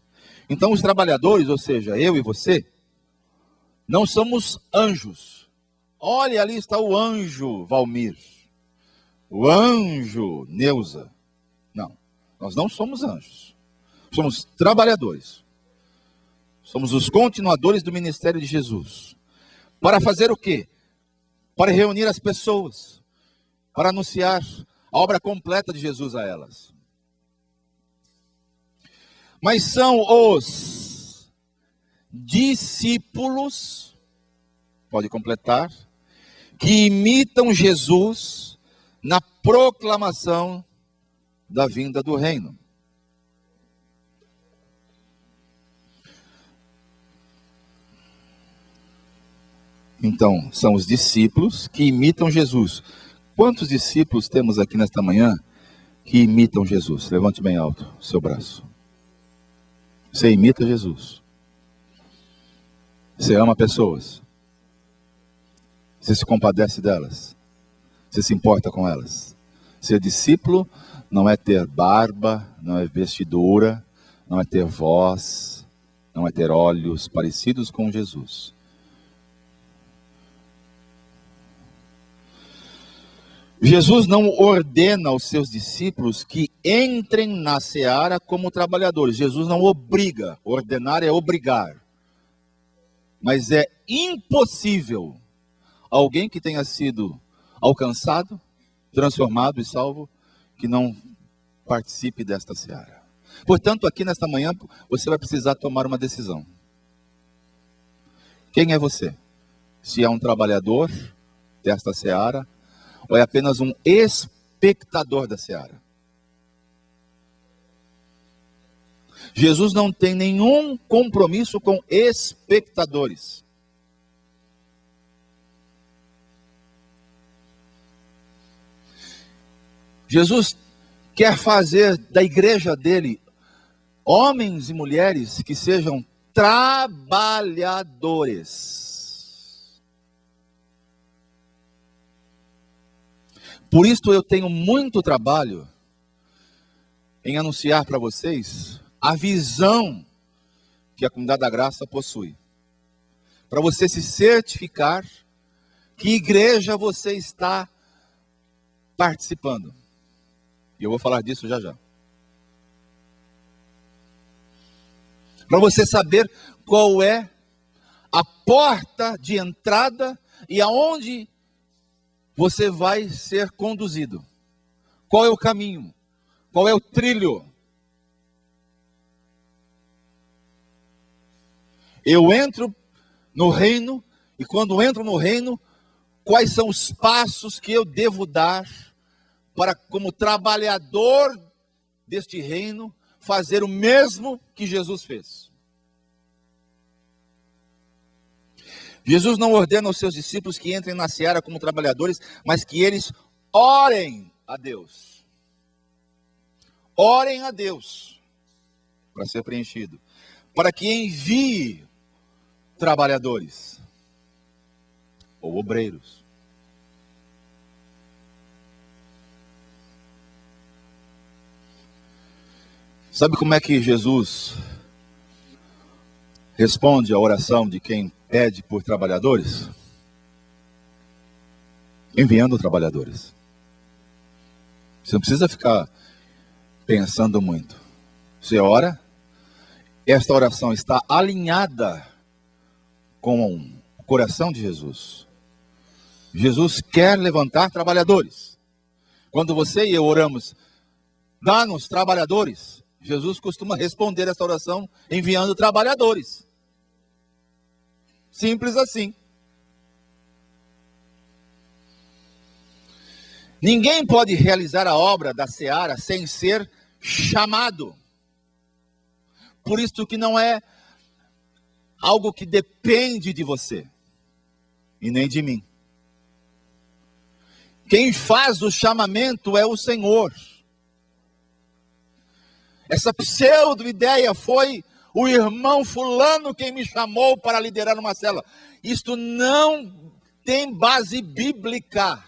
Então os trabalhadores, ou seja, eu e você, não somos anjos. Olha, ali está o anjo Valmir. O anjo Neuza. Não, nós não somos anjos. Somos trabalhadores. Somos os continuadores do ministério de Jesus. Para fazer o quê? Para reunir as pessoas. Para anunciar a obra completa de Jesus a elas. Mas são os discípulos, pode completar, que imitam Jesus na proclamação da vinda do reino. Então, são os discípulos que imitam Jesus. Quantos discípulos temos aqui nesta manhã que imitam Jesus? Levante bem alto o seu braço. Você imita Jesus. Você ama pessoas. Você se compadece delas. Você se importa com elas. Ser discípulo não é ter barba, não é vestidura, não é ter voz, não é ter olhos parecidos com Jesus. Jesus não ordena aos seus discípulos que entrem na seara como trabalhadores. Jesus não obriga. Ordenar é obrigar. Mas é impossível alguém que tenha sido alcançado, transformado e salvo, que não participe desta seara. Portanto, aqui nesta manhã, você vai precisar tomar uma decisão. Quem é você? Se é um trabalhador desta seara, ou é apenas um espectador da seara? Jesus não tem nenhum compromisso com espectadores. Jesus quer fazer da igreja dele homens e mulheres que sejam trabalhadores. Por isso eu tenho muito trabalho em anunciar para vocês a visão que a Comunidade da Graça possui. Para você se certificar que igreja você está participando. E eu vou falar disso já já. Para você saber qual é a porta de entrada e aonde você vai ser conduzido. Qual é o caminho? Qual é o trilho? Eu entro no reino, e quando entro no reino, quais são os passos que eu devo dar para, como trabalhador deste reino, fazer o mesmo que Jesus fez? Jesus não ordena aos seus discípulos que entrem na seara como trabalhadores, mas que eles orem a Deus. Orem a Deus para ser preenchido, para que envie trabalhadores ou obreiros. Sabe como é que Jesus responde à oração de quem pede por trabalhadores? Enviando trabalhadores. Você não precisa ficar pensando muito. Você ora, esta oração está alinhada com o coração de Jesus. Jesus quer levantar trabalhadores. Quando você e eu oramos, dá-nos trabalhadores, Jesus costuma responder essa oração enviando trabalhadores. Simples assim. Ninguém pode realizar a obra da seara sem ser chamado. Por isso que não é algo que depende de você e nem de mim. Quem faz o chamamento é o Senhor. Essa pseudo-ideia foi o irmão fulano quem me chamou para liderar uma célula. Isto não tem base bíblica.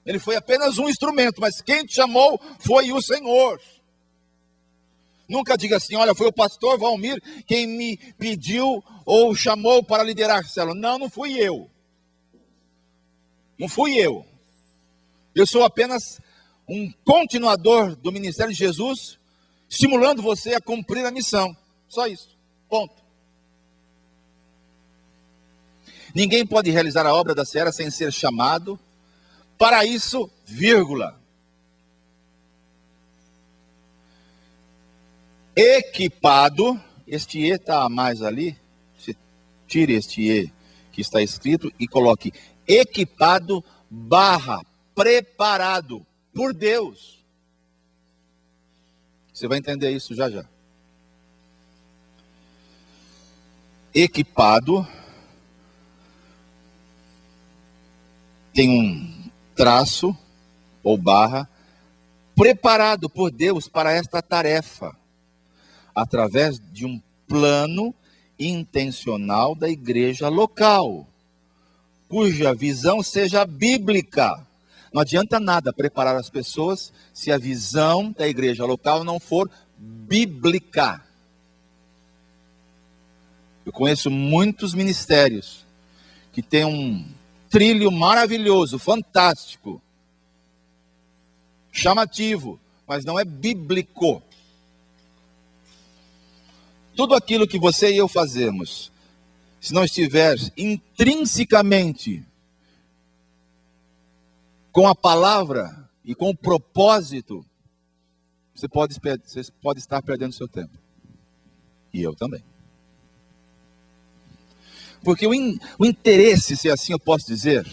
Ele foi apenas um instrumento, mas quem te chamou foi o Senhor. Nunca diga assim, olha, foi o pastor Valmir quem me pediu ou chamou para liderar a célula. Não, não fui eu. Não fui eu. Eu sou apenas um continuador do ministério de Jesus, estimulando você a cumprir a missão. Só isso. Ponto. Ninguém pode realizar a obra da seara sem ser chamado. Para isso, vírgula. Equipado, este E está a mais ali, você tire este E que está escrito e coloque equipado barra preparado por Deus. Você vai entender isso já já. Equipado tem um traço ou barra, preparado por Deus para esta tarefa, através de um plano intencional da igreja local, cuja visão seja bíblica. Não adianta nada preparar as pessoas se a visão da igreja local não for bíblica. Eu conheço muitos ministérios que têm um trilho maravilhoso, fantástico, chamativo, mas não é bíblico. Tudo aquilo que você e eu fazemos, se não estiver intrinsecamente com a palavra e com o propósito, você pode estar perdendo seu tempo. E eu também. Porque o interesse, se assim eu posso dizer,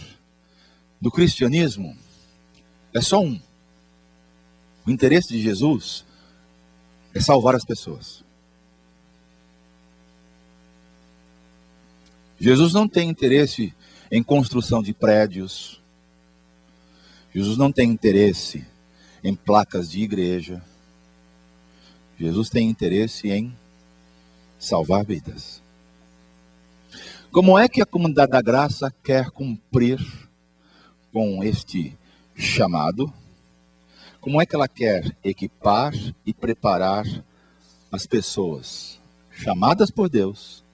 do cristianismo é só um. O interesse de Jesus é salvar as pessoas. Jesus não tem interesse em construção de prédios. Jesus não tem interesse em placas de igreja. Jesus tem interesse em salvar vidas. Como é que a comunidade da graça quer cumprir com este chamado? Como é que ela quer equipar e preparar as pessoas chamadas por Deus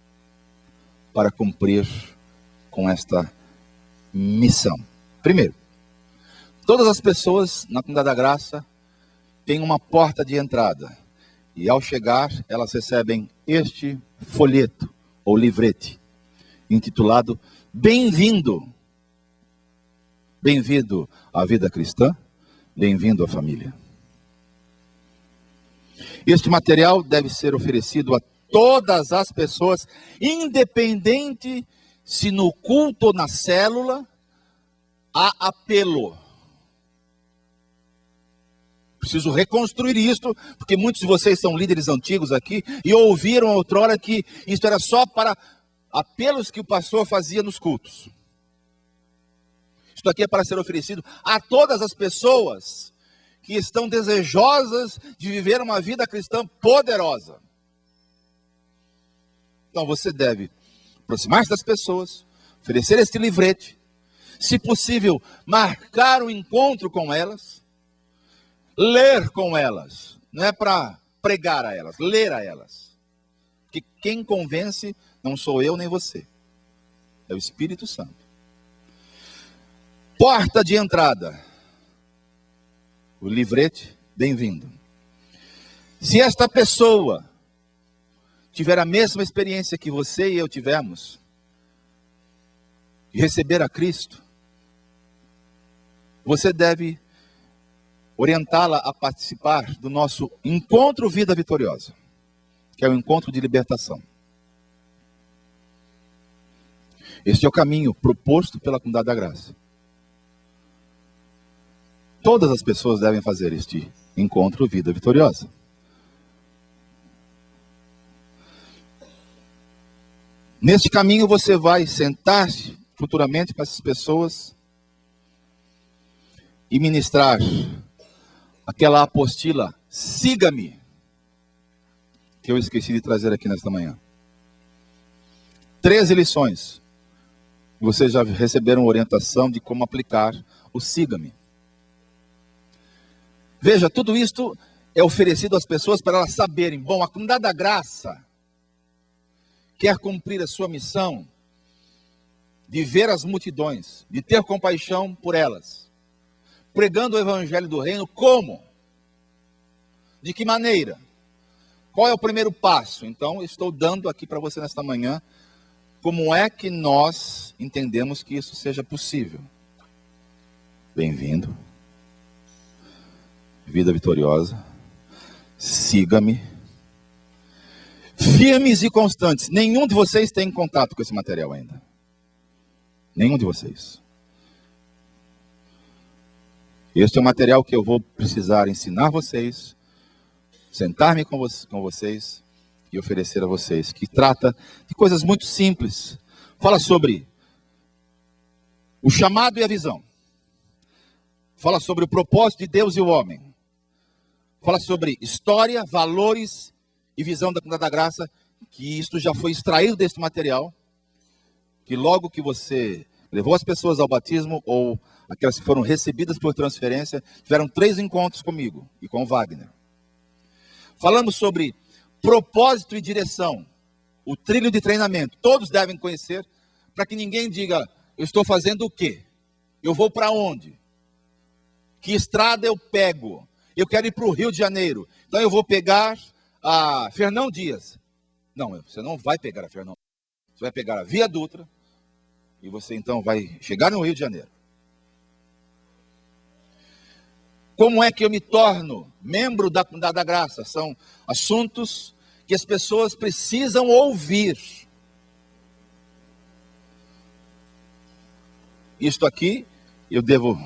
para cumprir com esta missão? Primeiro, todas as pessoas na comunidade da graça têm uma porta de entrada. E ao chegar, elas recebem este folheto ou livrete, intitulado Bem-vindo. Bem-vindo à vida cristã, bem-vindo à família. Este material deve ser oferecido a todas as pessoas, independente se no culto ou na célula há apelo. Preciso reconstruir isto, porque muitos de vocês são líderes antigos aqui e ouviram outrora que isso era só para apelos que o pastor fazia nos cultos. Isto aqui é para ser oferecido a todas as pessoas que estão desejosas de viver uma vida cristã poderosa. Então você deve aproximar-se das pessoas, oferecer este livrete, se possível, marcar um encontro com elas, ler com elas, não é para pregar a elas, ler a elas. Porque quem convence não sou eu nem você, é o Espírito Santo. Porta de entrada, o livrete, bem-vindo. Se esta pessoa tiver a mesma experiência que você e eu tivemos, de receber a Cristo, você deve orientá-la a participar do nosso Encontro Vida Vitoriosa, que é o encontro de libertação. Este é o caminho proposto pela Comunidade da Graça. Todas as pessoas devem fazer este Encontro Vida Vitoriosa. Neste caminho você vai sentar-se futuramente com essas pessoas e ministrar aquela apostila, siga-me, que eu esqueci de trazer aqui nesta manhã. 13 lições. Vocês já receberam orientação de como aplicar o siga-me. Veja, tudo isto é oferecido às pessoas para elas saberem, bom, a Comunidade da Graça quer cumprir a sua missão de ver as multidões, de ter compaixão por elas, pregando o Evangelho do Reino. Como? De que maneira? Qual é o primeiro passo? Então, estou dando aqui para você nesta manhã como é que nós entendemos que isso seja possível. Bem-vindo. Vida vitoriosa. Siga-me. Firmes e constantes. Nenhum de vocês tem contato com esse material ainda. Nenhum de vocês. Este é o material que eu vou precisar ensinar vocês, sentar-me com vocês e oferecer a vocês, que trata de coisas muito simples. Fala sobre o chamado e a visão. Fala sobre o propósito de Deus e o homem. Fala sobre história, valores e visão da Comunidade da Graça, que isto já foi extraído deste material, que logo que você levou as pessoas ao batismo, ou aquelas que foram recebidas por transferência, tiveram 3 encontros comigo e com o Wagner. Falamos sobre propósito e direção, o trilho de treinamento. Todos devem conhecer, para que ninguém diga, eu estou fazendo o quê? Eu vou para onde? Que estrada eu pego? Eu quero ir para o Rio de Janeiro, então eu vou pegar a Fernão Dias. Não, você não vai pegar a Fernão. Você vai pegar a Via Dutra, e você então vai chegar no Rio de Janeiro. Como é que eu me torno membro da Comunidade da Graça? São assuntos que as pessoas precisam ouvir. Isto aqui, eu devo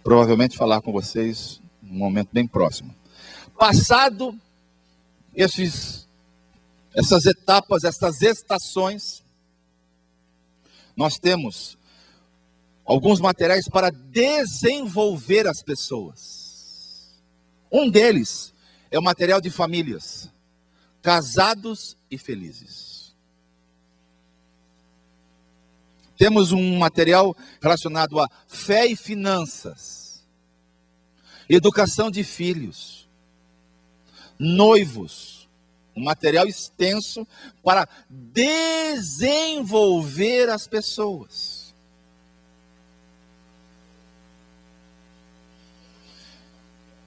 provavelmente falar com vocês num momento bem próximo. Passado essas etapas, essas estações, nós temos alguns materiais para desenvolver as pessoas. Um deles é o material de famílias, casados e felizes. Temos um material relacionado a fé e finanças, educação de filhos, noivos, um material extenso para desenvolver as pessoas.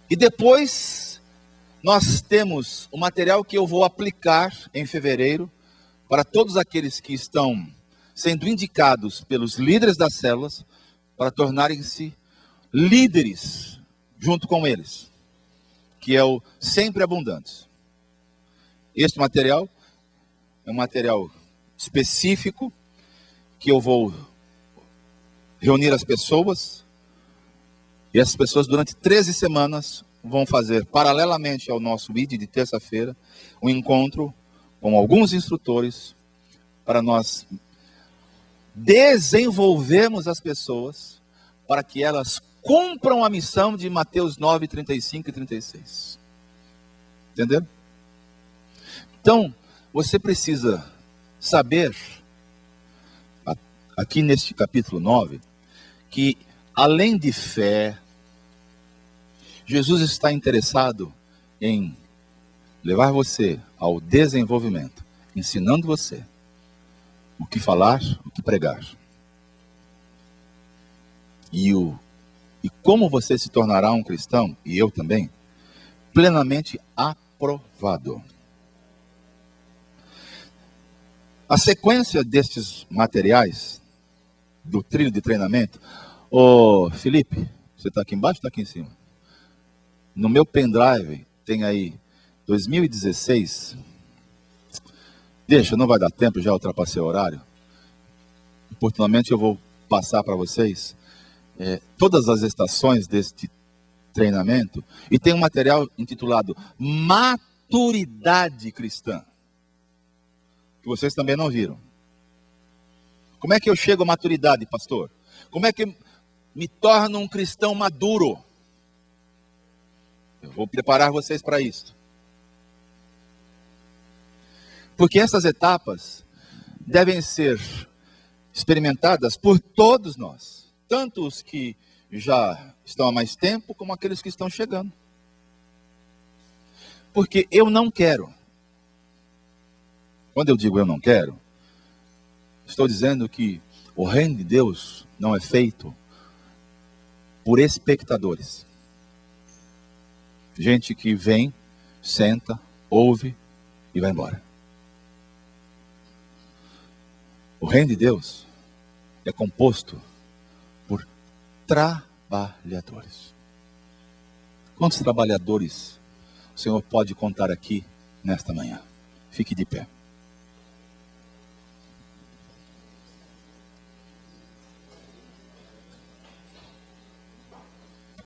E depois nós temos o material que eu vou aplicar em fevereiro para todos aqueles que estão sendo indicados pelos líderes das células para tornarem-se líderes junto com eles, que é o Sempre Abundantes. Este material é um material específico que eu vou reunir as pessoas, e essas pessoas durante 13 semanas vão fazer, paralelamente ao nosso ID de terça-feira, um encontro com alguns instrutores para nós desenvolvermos as pessoas para que elas cumpram a missão de Mateus 9, 35 e 36. Entenderam? Então, você precisa saber, aqui neste capítulo 9, que além de fé, Jesus está interessado em levar você ao desenvolvimento, ensinando você o que falar, o que pregar. E como você se tornará um cristão, e eu também, plenamente aprovado. A sequência destes materiais, do trilho de treinamento, Felipe, você está aqui embaixo ou está aqui em cima? No meu pendrive tem aí 2016. Deixa, não vai dar tempo, já ultrapassei o horário. Oportunamente eu vou passar para vocês todas as estações deste treinamento. E tem um material intitulado Maturidade Cristã, que vocês também não viram. Como é que eu chego à maturidade, pastor? Como é que me torno um cristão maduro? Eu vou preparar vocês para isso. Porque essas etapas devem ser experimentadas por todos nós. Tanto os que já estão há mais tempo, como aqueles que estão chegando. Porque eu não quero. Quando eu digo eu não quero, estou dizendo que o reino de Deus não é feito por espectadores. Gente que vem, senta, ouve e vai embora. O reino de Deus é composto por trabalhadores. Quantos trabalhadores o Senhor pode contar aqui nesta manhã? Fique de pé.